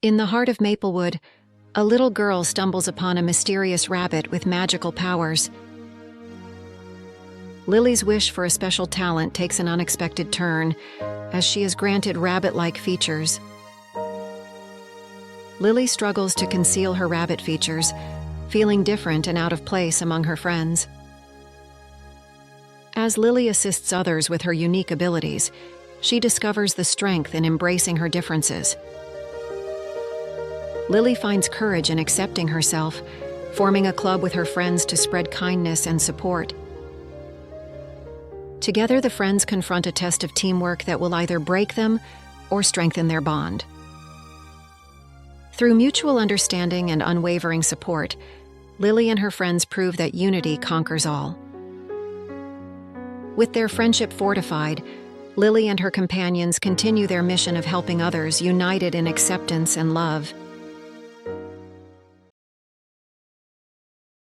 In the heart of Maplewood, a little girl stumbles upon a mysterious rabbit with magical powers. Lily's wish for a special talent takes an unexpected turn, as she is granted rabbit-like features. Lily struggles to conceal her rabbit features, feeling different and out of place among her friends. As Lily assists others with her unique abilities, she discovers the strength in embracing her differences. Lily finds courage in accepting herself, forming a club with her friends to spread kindness and support. Together, the friends confront a test of teamwork that will either break them or strengthen their bond. Through mutual understanding and unwavering support, Lily and her friends prove that unity conquers all. With their friendship fortified, Lily and her companions continue their mission of helping others, united in acceptance and love.